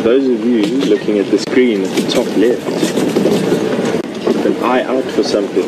those of you looking at the screen at the top left, keep an eye out for something.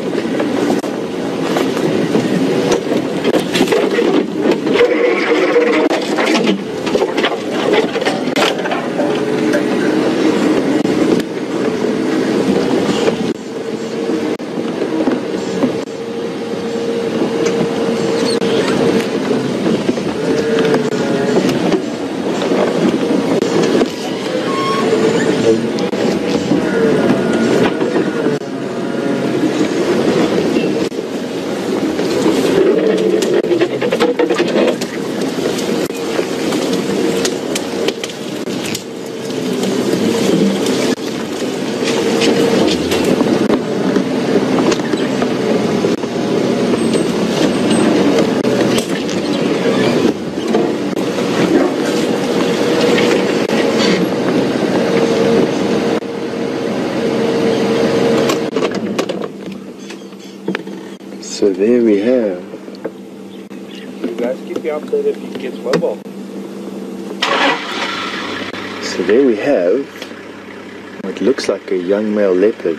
So there we have. You guys keep me updated if he gets mobile. So there we have what looks like a young male leopard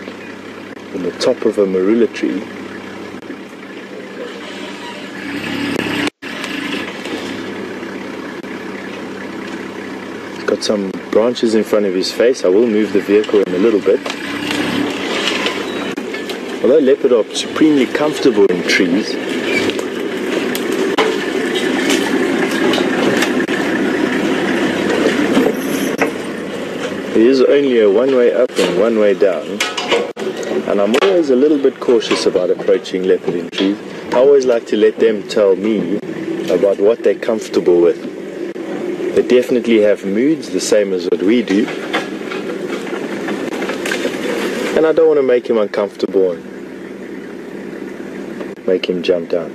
on the top of a marula tree. He's got some branches in front of his face. I will move the vehicle in a little bit. Although leopard are supremely comfortable in trees, there is only a one-way up and one-way down, and I'm always a little bit cautious about approaching leopard in trees. I always like to let them tell me about what they're comfortable with. They definitely have moods, the same as what we do, and I don't want to make him uncomfortable and make him jump down.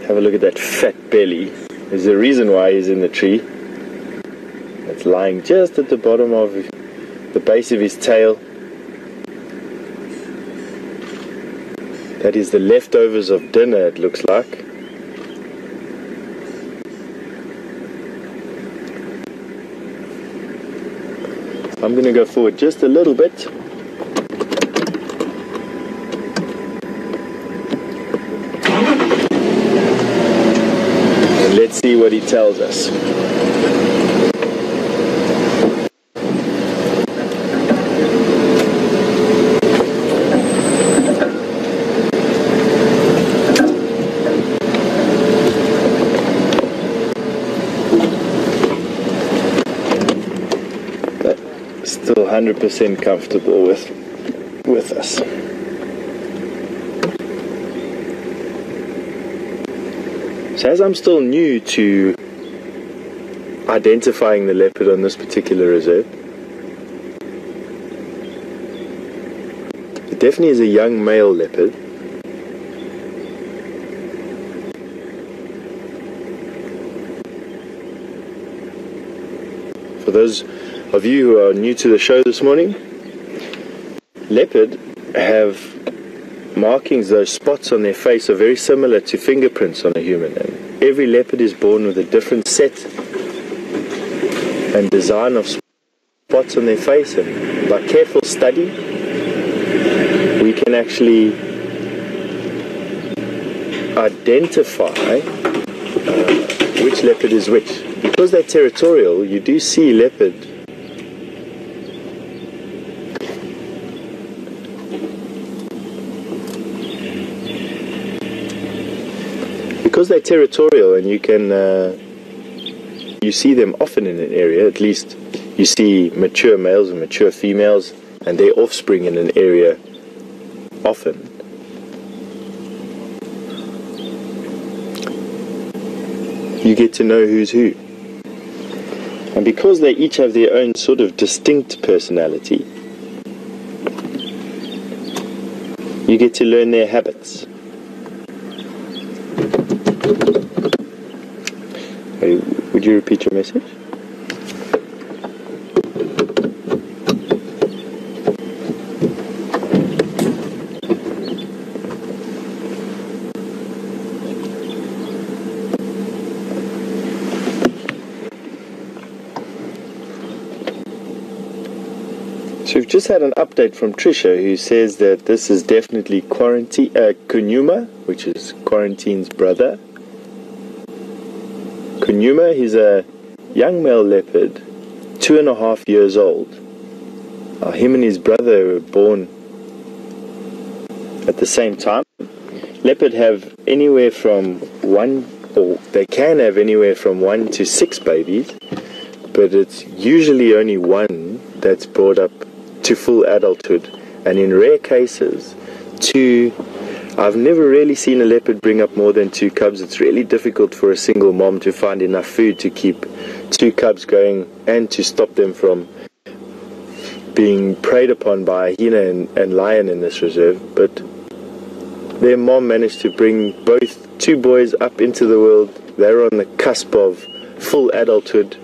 Have a look at that fat belly. There's a reason why he's in the tree. It's lying just at the bottom of the base of his tail. That is the leftovers of dinner, it looks like. I'm going to go forward just a little bit. And let's see what he tells us. Still 100% comfortable with us. So as I'm still new to identifying the leopard on this particular reserve, it definitely is a young male leopard. For those of you who are new to the show this morning, leopard have markings, those spots on their face are very similar to fingerprints on a human, and every leopard is born with a different set and design of spots on their face, and by careful study we can actually identify which leopard is which. Because they're territorial, you do see leopard because they're territorial, and you can you see them often in an area. At least you see mature males and mature females and their offspring in an area often. You get to know who's who, and because they each have their own sort of distinct personality, you get to learn their habits. Would you repeat your message? So we've just had an update from Trisha, who says that this is definitely Kunyuma, which is Quarantine's brother. Kunyuma, he's a young male leopard, 2.5 years old. Him and his brother were born at the same time. Leopard have anywhere from they can have anywhere from 1 to 6 babies, but it's usually only one that's brought up to full adulthood, and in rare cases, 2. I've never really seen a leopard bring up more than 2 cubs. It's really difficult for a single mom to find enough food to keep 2 cubs going and to stop them from being preyed upon by a hyena and lion in this reserve. But their mom managed to bring both 2 boys up into the world. They're on the cusp of full adulthood,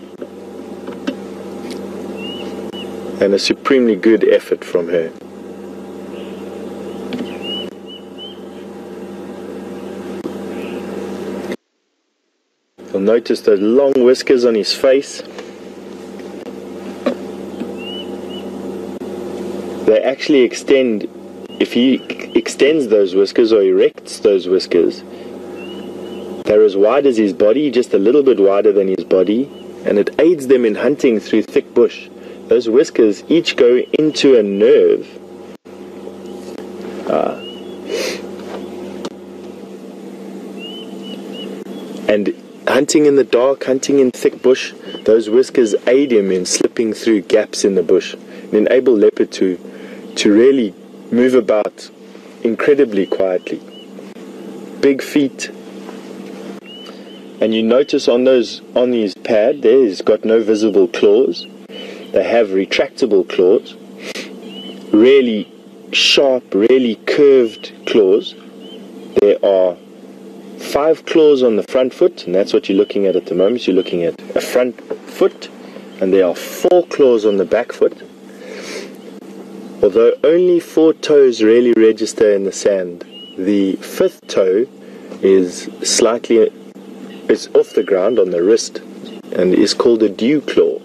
and a supremely good effort from her. You'll notice those long whiskers on his face. They actually extend. If he extends those whiskers or erects those whiskers, they're as wide as his body, just a little bit wider than his body, and it aids them in hunting through thick bush. Those whiskers each go into a nerve. And hunting in the dark, hunting in thick bush, those whiskers aid him in slipping through gaps in the bush and enable leopard to really move about incredibly quietly. Big feet. And you notice on his pad there, he's got no visible claws. They have retractable claws, really sharp, really curved claws. There are 5 claws on the front foot, and that's what you're looking at the moment. You're looking at a front foot, and there are 4 claws on the back foot. Although only 4 toes really register in the sand, the 5th toe is off the ground on the wrist and is called a dew claw.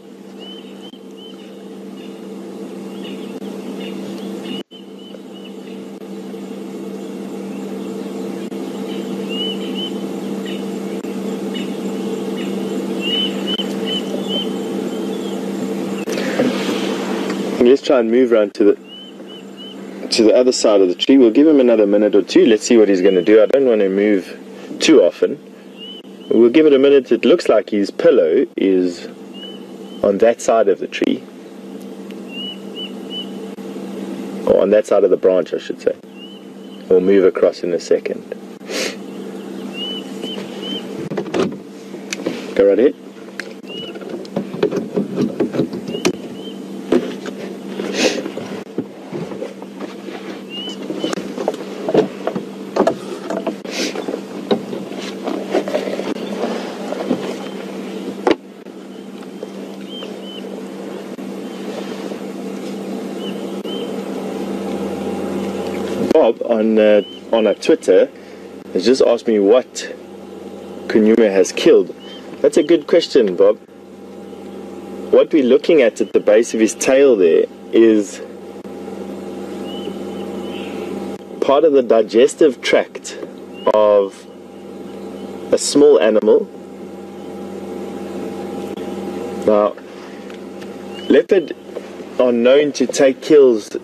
Let's try and move around to the other side of the tree. We'll give him another minute or 2. Let's see what he's going to do. I don't want to move too often. We'll give it a minute. It looks like his pillow is on that side of the tree, or on that side of the branch, I should say. We'll move across in a second. Go right ahead. Bob on our Twitter has just asked me what Kunyuma has killed. That's a good question, Bob. What we're looking at the base of his tail there is part of the digestive tract of a small animal. Now, leopard are known to take kills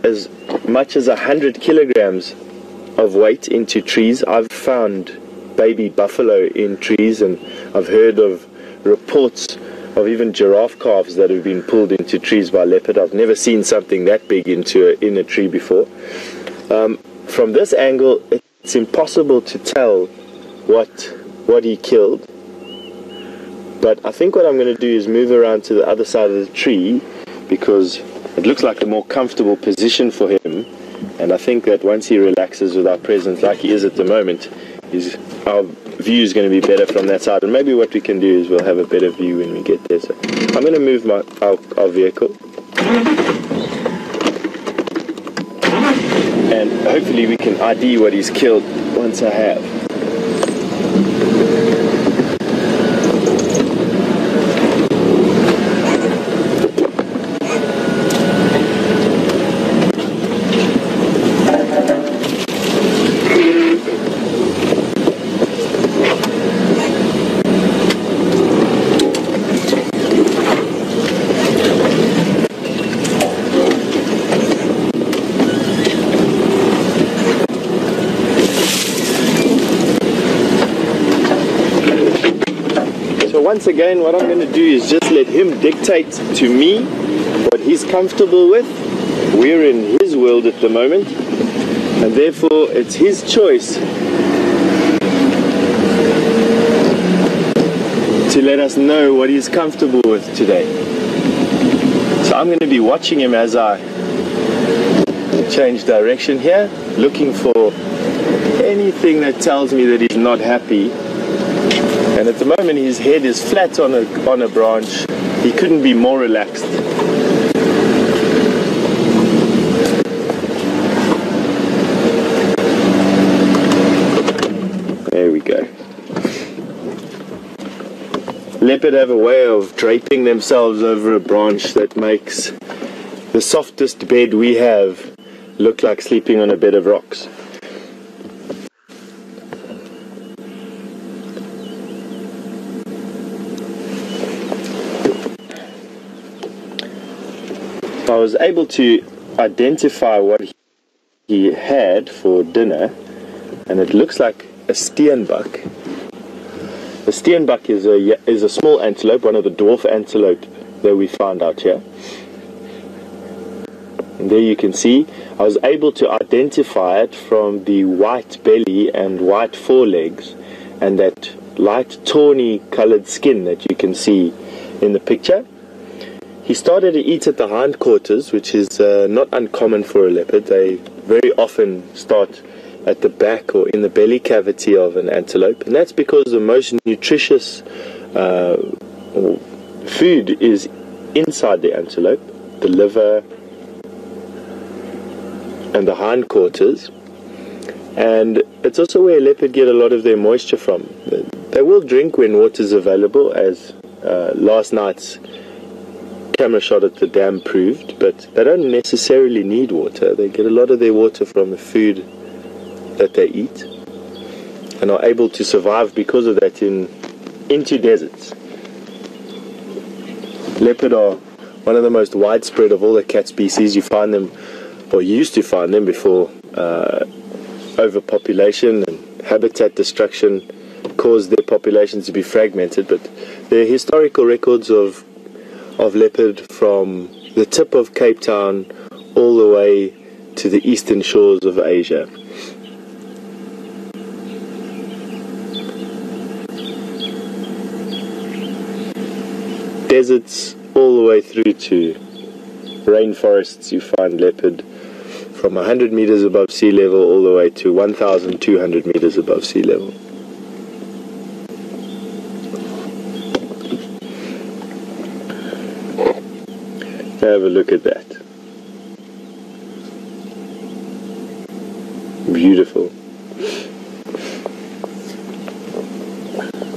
as much as 100 kilograms of weight into trees. I've found baby buffalo in trees, and I've heard of reports of even giraffe calves that have been pulled into trees by leopard. I've never seen something that big in a tree before. From this angle, it's impossible to tell what he killed. But I think what I'm going to do is move around to the other side of the tree, because it looks like a more comfortable position for him, and I think that once he relaxes with our presence like he is at the moment, our view is going to be better from that side. And maybe what we can do is we'll have a better view when we get there. So I'm going to move our vehicle, and hopefully we can ID what he's killed once I have. once again, what I'm going to do is just let him dictate to me what he's comfortable with. We're in his world at the moment, and therefore it's his choice to let us know what he's comfortable with today. So I'm going to be watching him as I change direction here, looking for anything that tells me that he's not happy. And at the moment his head is flat on a branch. He couldn't be more relaxed. There we go. Leopard have a way of draping themselves over a branch that makes the softest bed we have look like sleeping on a bed of rocks. I was able to identify what he had for dinner, and it looks like a steenbok. The steenbok is a small antelope, one of the dwarf antelope that we found out here. And there you can see, I was able to identify it from the white belly and white forelegs and that light tawny colored skin that you can see in the picture. He started to eat at the hindquarters, which is not uncommon for a leopard. They very often start at the back or in the belly cavity of an antelope, and that's because the most nutritious food is inside the antelope, the liver and the hindquarters, and it's also where a leopard get a lot of their moisture from. They will drink when water is available, as last night's camera shot at the dam proved, but they don't necessarily need water. They get a lot of their water from the food that they eat and are able to survive because of that into deserts. Leopard are one of the most widespread of all the cat species. You find them, or you used to find them before overpopulation and habitat destruction caused their populations to be fragmented, but there are historical records of leopard from the tip of Cape Town all the way to the eastern shores of Asia. Deserts all the way through to rainforests, you find leopard from 100 meters above sea level all the way to 1,200 meters above sea level. Have a look at that. Beautiful.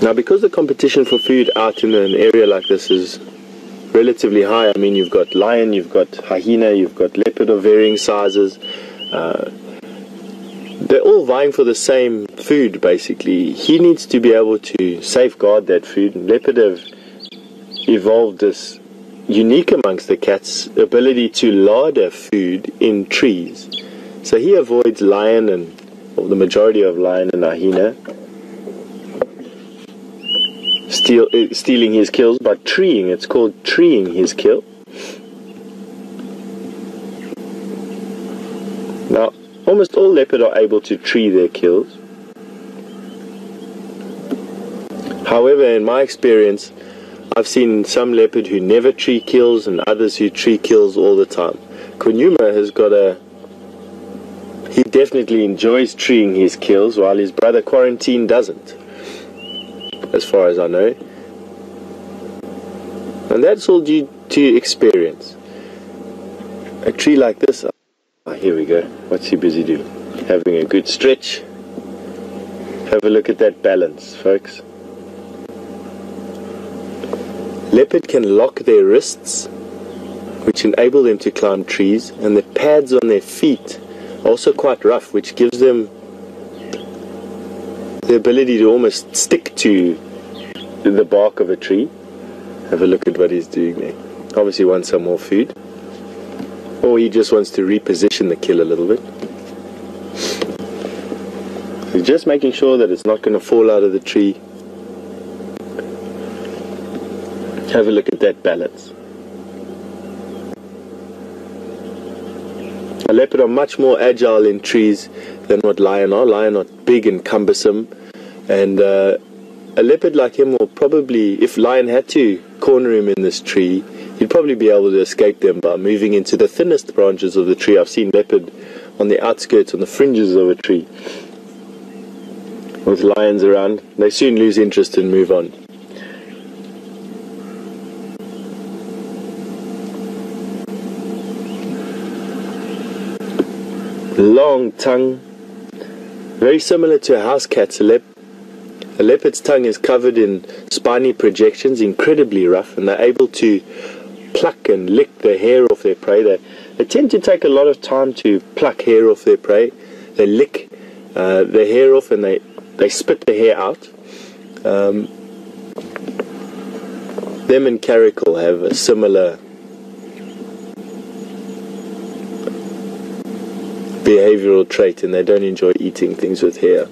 Now, because the competition for food out in an area like this is relatively high, I mean, you've got lion, you've got hyena, you've got leopard of varying sizes. They're all vying for the same food, basically. He needs to be able to safeguard that food. And leopard have evolved this unique amongst the cats ability to larder food in trees. So he avoids lion or the majority of lion and hyena stealing his kills by treeing. It's called treeing his kill. Now, almost all leopard are able to tree their kills. However, in my experience, I've seen some leopard who never tree kills and others who tree kills all the time. Kunyuma has got he definitely enjoys treeing his kills, while his brother Quarantine doesn't, as far as I know. And that's all due to experience. A tree like this, here we go. What's he busy doing? Having a good stretch. Have a look at that balance, folks. Leopard can lock their wrists, which enable them to climb trees, and the pads on their feet are also quite rough, which gives them the ability to almost stick to the bark of a tree. Have a look at what he's doing there. Obviously wants some more food, or he just wants to reposition the kill a little bit. He's just making sure that it's not going to fall out of the tree. Have a look at that balance. A leopard are much more agile in trees than what lion are. Lion are big and cumbersome, and a leopard like him will probably, if lion had to corner him in this tree, he'd probably be able to escape them by moving into the thinnest branches of the tree. I've seen leopard on the outskirts, on the fringes of a tree. With lions around, they soon lose interest and move on. Long tongue, very similar to a house cat's. A leopard's tongue is covered in spiny projections, incredibly rough, and they're able to pluck and lick the hair off their prey. They tend to take a lot of time to pluck hair off their prey. They lick the hair off and they spit the hair out. Them and caracal have a similar behavioral trait, and they don't enjoy eating things with hair.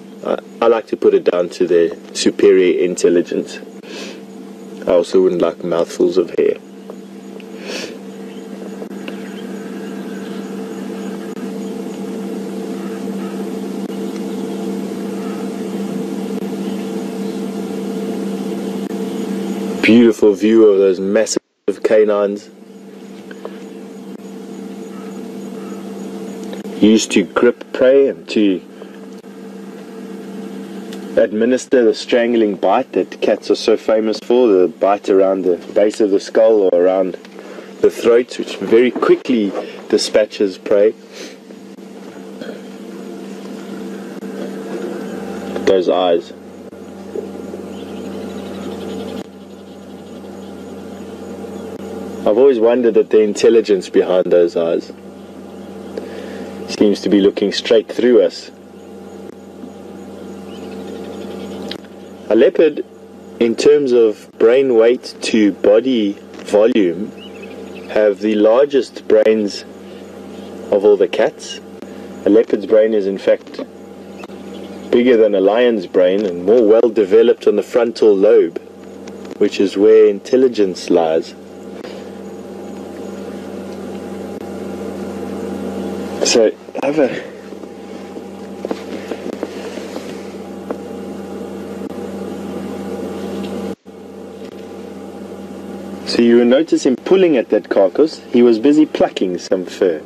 I like to put it down to their superior intelligence. I also wouldn't like mouthfuls of hair. Beautiful view of those massive canines. Used to grip prey and to administer the strangling bite that cats are so famous for, the bite around the base of the skull or around the throat, which very quickly dispatches prey. Those eyes. I've always wondered at the intelligence behind those eyes. Seems to be looking straight through us. A leopard, in terms of brain weight to body volume, have the largest brains of all the cats. A leopard's brain is in fact bigger than a lion's brain and more well developed on the frontal lobe, which is where intelligence lies. So have a So you will notice him pulling at that carcass. He was busy plucking some fur.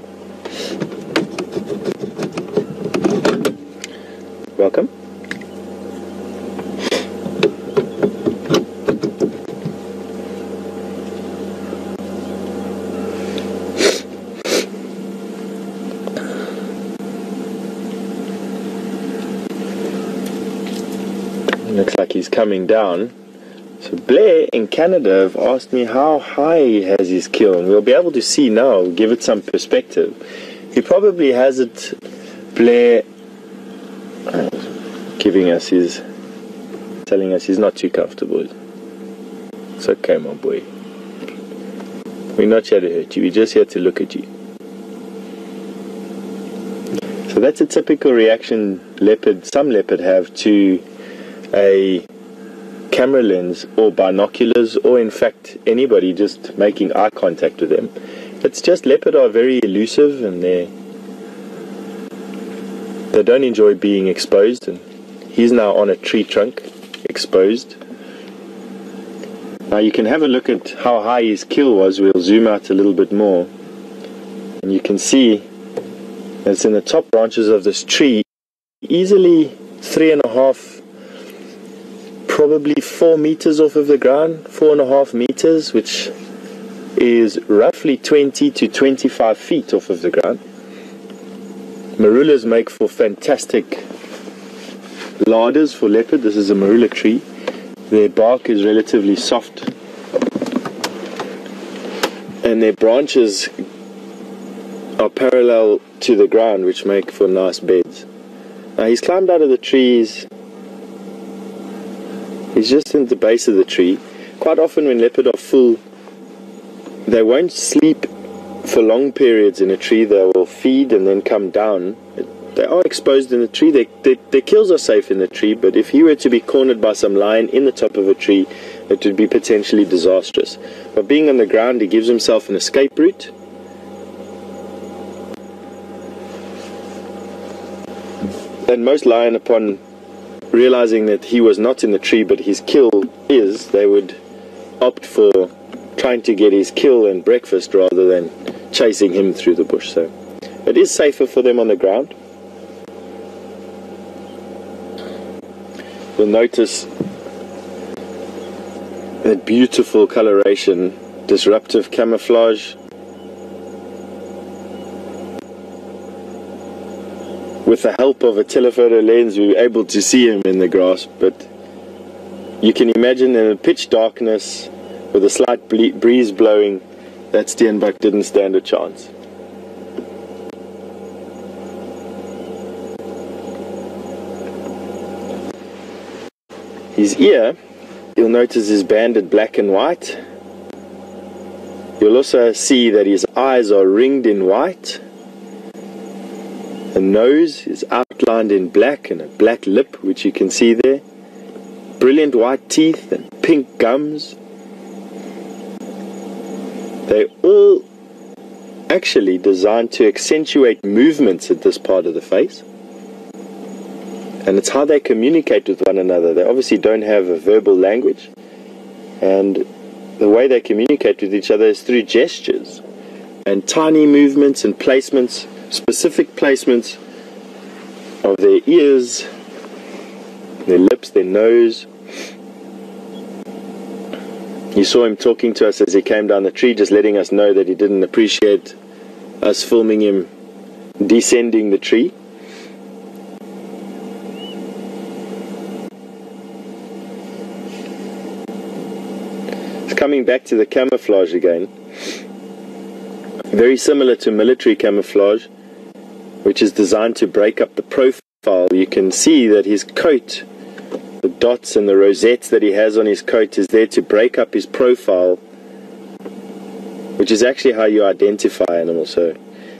Welcome. Looks like he's coming down. So Blair in Canada have asked me how high he has his kill, and we'll be able to see now, give it some perspective. He probably has it, Blair, telling us he's not too comfortable. It's okay, my boy. We're not here to hurt you, we're just here to look at you. So that's a typical reaction some leopard have to a camera lens or binoculars, or in fact anybody just making eye contact with them. It's just leopard are very elusive, and they don't enjoy being exposed, and he's now on a tree trunk exposed. Now you can have a look at how high his kill was. We'll zoom out a little bit more and you can see it's in the top branches of this tree, easily 3.5, probably 4 meters off of the ground, 4.5 meters, which is roughly 20 to 25 feet off of the ground. Marulas make for fantastic larders for leopard. This is a marula tree. Their bark is relatively soft and their branches are parallel to the ground, which make for nice beds. Now he's climbed out of the trees. He's just in the base of the tree. Quite often when leopard are full, they won't sleep for long periods in a tree. They will feed and then come down. They are exposed in the tree. Their kills are safe in the tree, but if he were to be cornered by some lion in the top of a tree, it would be potentially disastrous. But being on the ground, he gives himself an escape route. And most lion, upon realizing that he was not in the tree but his kill is, they would opt for trying to get his kill and breakfast rather than chasing him through the bush. So it is safer for them on the ground. You'll notice that beautiful coloration, disruptive camouflage. With the help of a telephoto lens, we were able to see him in the grass, but you can imagine in a pitch darkness with a slight breeze blowing, that steenbok didn't stand a chance. His ear, you'll notice, is banded black and white. You'll also see that his eyes are ringed in white. The nose is outlined in black and a black lip, which you can see there. Brilliant white teeth and pink gums. They're all actually designed to accentuate movements at this part of the face. And it's how they communicate with one another. They obviously don't have a verbal language. And the way they communicate with each other is through gestures and tiny movements and placements, specific placements of their ears, their lips, their nose. You saw him talking to us as he came down the tree, just letting us know that he didn't appreciate us filming him descending the tree. Coming back to the camouflage again, very similar to military camouflage, which is designed to break up the profile. You can see that his coat, the dots and the rosettes that he has on his coat, is there to break up his profile, which is actually how you identify animals. So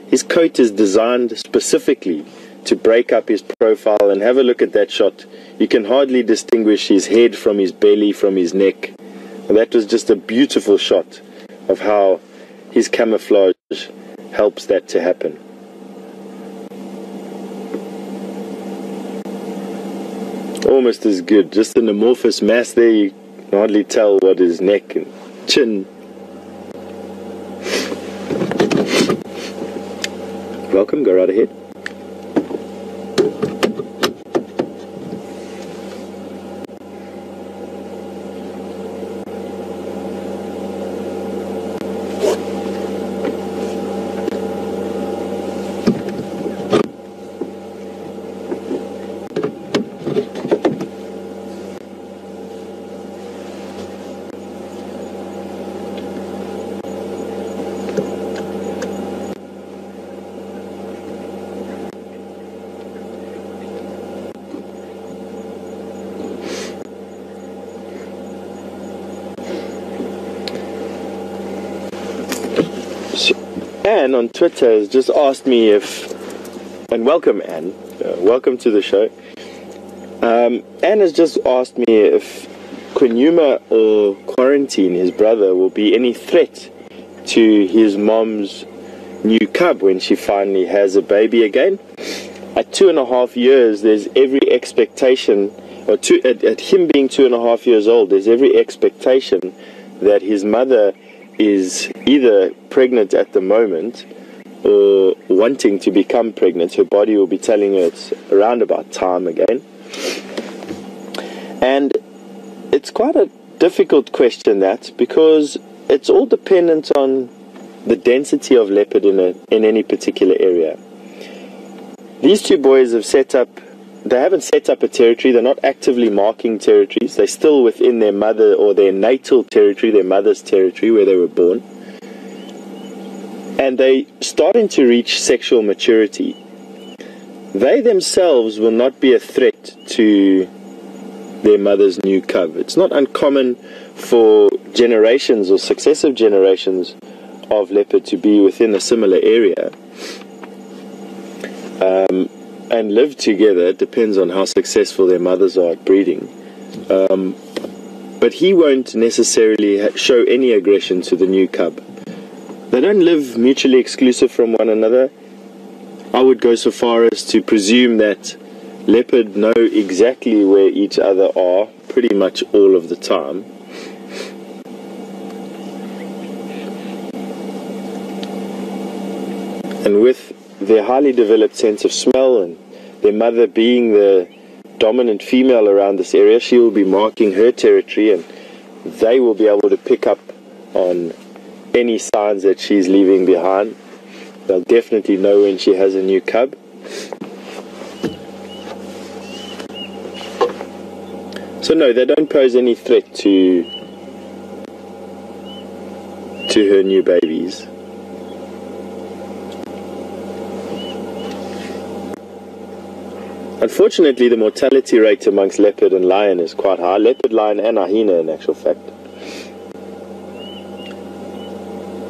his coat is designed specifically to break up his profile, and have a look at that shot. You can hardly distinguish his head from his belly, from his neck. And that was just a beautiful shot of how his camouflage helps that to happen. Almost as good, just an amorphous mass there. You can hardly tell what his neck and chin. Welcome, go right ahead. Anne on Twitter has just asked me if, and welcome Anne, welcome to the show. Anne has just asked me if Kunyuma or Quarantine, his brother, will be any threat to his mom's new cub when she finally has a baby again. At 2.5 years, there's every expectation, or at him being 2.5 years old, there's every expectation that his mother is either pregnant at the moment or wanting to become pregnant. Her body will be telling her it's around about time again. And it's quite a difficult question, that, because it's all dependent on the density of leopard in any particular area. These two boys have they haven't set up a territory. They're not actively marking territories. They're still within their mother or their natal territory, their mother's territory where they were born. And they're starting to reach sexual maturity. They themselves will not be a threat to their mother's new cub. It's not uncommon for generations or successive generations of leopard to be within a similar area and live together. It depends on how successful their mothers are at breeding. but he won't necessarily show any aggression to the new cub. They don't live mutually exclusive from one another. I would go so far as to presume that leopard know exactly where each other are pretty much all of the time. And with their highly developed sense of smell and their mother being the dominant female around this area, she will be marking her territory, and they will be able to pick up on any signs that she's leaving behind. They'll definitely know when she has a new cub. So no, they don't pose any threat to her new babies. Unfortunately, the mortality rate amongst leopard and lion is quite high. Leopard, lion and hyena in actual fact.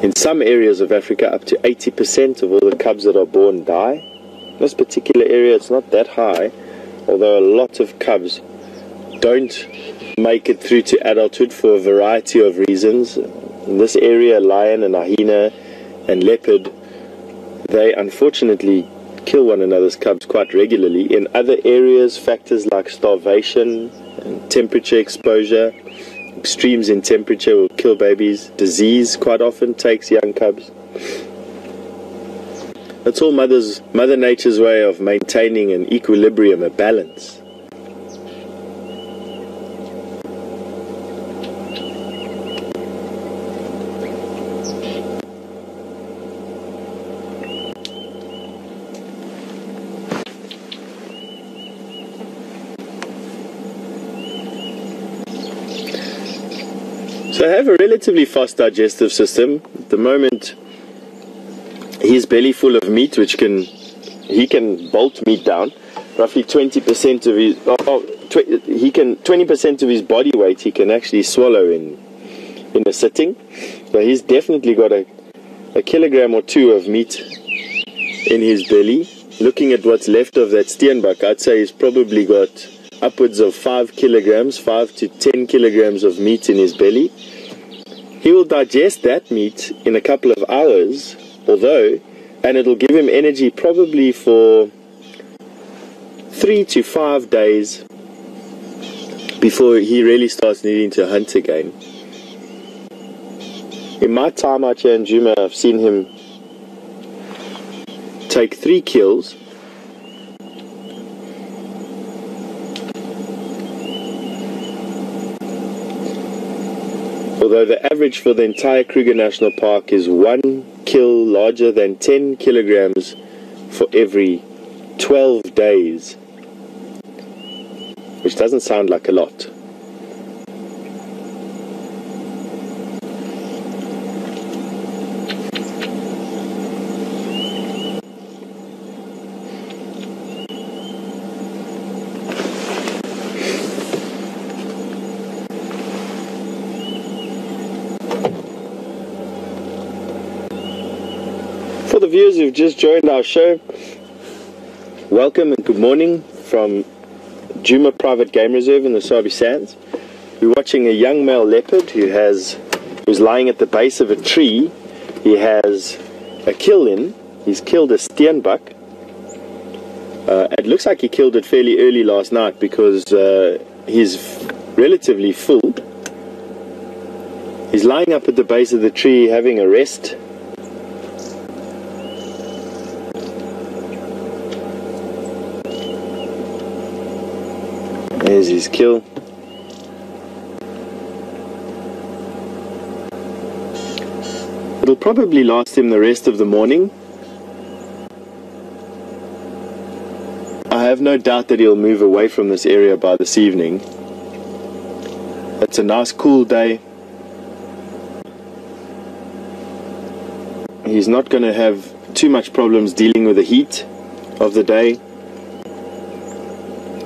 In some areas of Africa, up to 80% of all the cubs that are born die. In this particular area, it's not that high, although a lot of cubs don't make it through to adulthood for a variety of reasons. In this area, lion and hyena and leopard, they unfortunately kill one another's cubs quite regularly. In other areas, factors like starvation and temperature exposure, extremes in temperature will kill babies. Disease quite often takes young cubs. That's all Mother Nature's way of maintaining an equilibrium, a balance. So I have a relatively fast digestive system. At the moment, he's belly full of meat, which he can bolt meat down. Roughly 20% of his 20% of his body weight he can actually swallow in a sitting. So he's definitely got a kilogram or two of meat in his belly. Looking at what's left of that steenbok, I'd say he's probably got upwards of 5 kilograms, 5 to 10 kilograms of meat in his belly. He will digest that meat in a couple of hours, and it'll give him energy probably for 3 to 5 days before he really starts needing to hunt again. In my time out here in Kunyuma, I've seen him take 3 kills. Although the average for the entire Kruger National Park is 1 kill larger than 10 kilograms for every 12 days, which doesn't sound like a lot. For the viewers who've just joined our show, welcome and good morning from Kunyuma Private Game Reserve in the Sabi Sands. We're watching a young male leopard who's lying at the base of a tree. He has a kill in. He's killed a steenbok. It looks like he killed it fairly early last night because he's relatively full. He's lying up at the base of the tree having a rest. There's his kill. It'll probably last him the rest of the morning. I have no doubt that he'll move away from this area by this evening. It's a nice cool day. He's not going to have too much problems dealing with the heat of the day.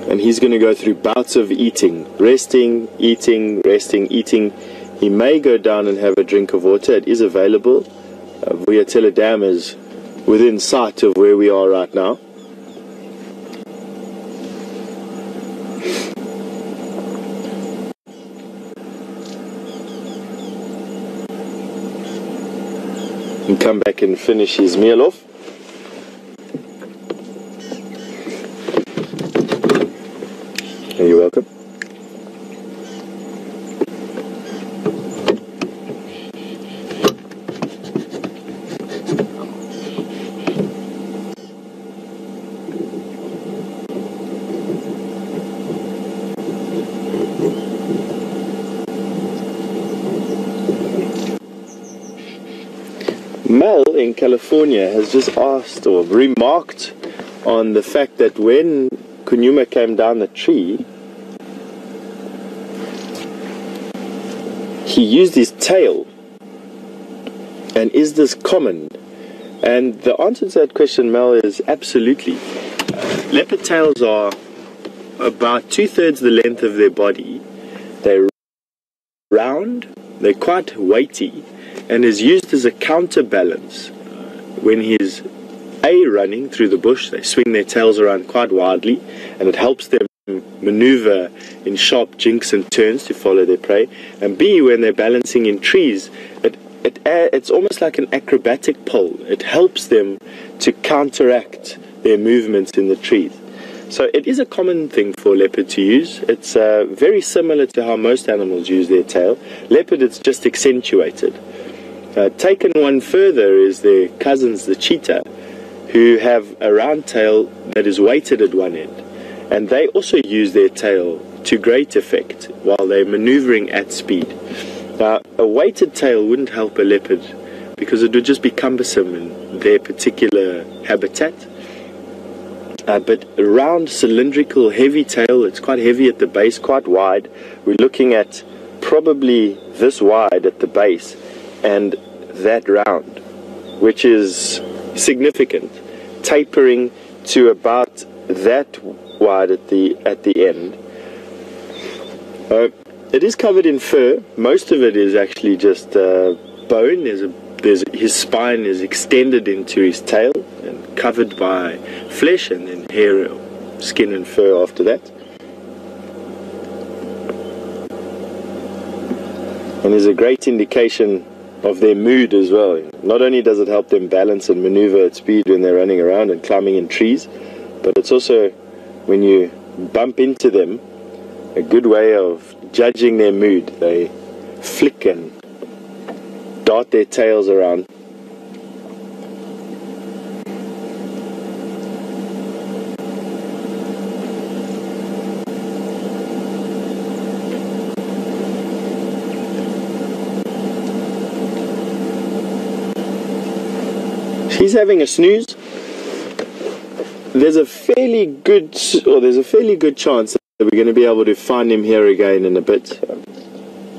And he's going to go through bouts of eating, resting, eating, resting, eating. He may go down and have a drink of water. It is available. Vuyatela Dam is within sight of where we are right now. and come back and finish his meal off. You're welcome. Mel in California has just asked or remarked on the fact that when Kunyuma came down the tree, he used his tail. And is this common? And the answer to that question, Mel, is absolutely. Leopard tails are about 2/3 the length of their body. They're round, they're quite weighty, and is used as a counterbalance. When he's running through the bush, they swing their tails around quite wildly, and it helps them maneuver in sharp jinks and turns to follow their prey. And B, when they're balancing in trees, it's almost like an acrobatic pole. It helps them to counteract their movements in the trees. So it is a common thing for leopard to use. It's very similar to how most animals use their tail. Leopard, it's just accentuated. Taken one further is their cousins, the cheetah, who have a round tail that is weighted at one end. And they also use their tail to great effect while they're maneuvering at speed. Now, a weighted tail wouldn't help a leopard because it would just be cumbersome in their particular habitat. But a round, cylindrical, heavy tail, it's quite heavy at the base, quite wide. We're looking at probably this wide at the base and that round, which is significant, tapering to about that wide at the end. It is covered in fur. Most of it is actually just bone. His spine is extended into his tail and covered by flesh, and then hair, skin and fur after that. And is a great indication of their mood as well. Not only does it help them balance and maneuver at speed when they're running around and climbing in trees, but it's also, when you bump into them, a good way of judging their mood. They flick and dart their tails around. He's having a snooze. There's a fairly good chance that we're going to be able to find him here again in a bit.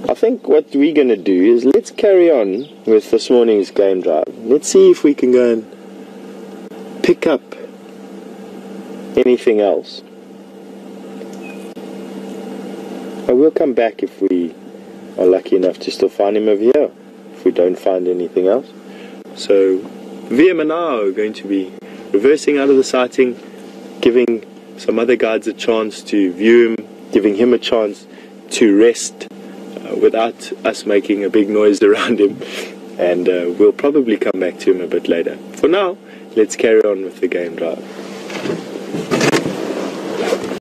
I think what we're going to do is let's carry on with this morning's game drive. Let's see if we can go and pick up anything else. I will come back if we are lucky enough to still find him over here, if we don't find anything else. So VM and I are going to be reversing out of the sighting, giving some other guides a chance to view him, giving him a chance to rest without us making a big noise around him, and we'll probably come back to him a bit later. For now, let's carry on with the game drive.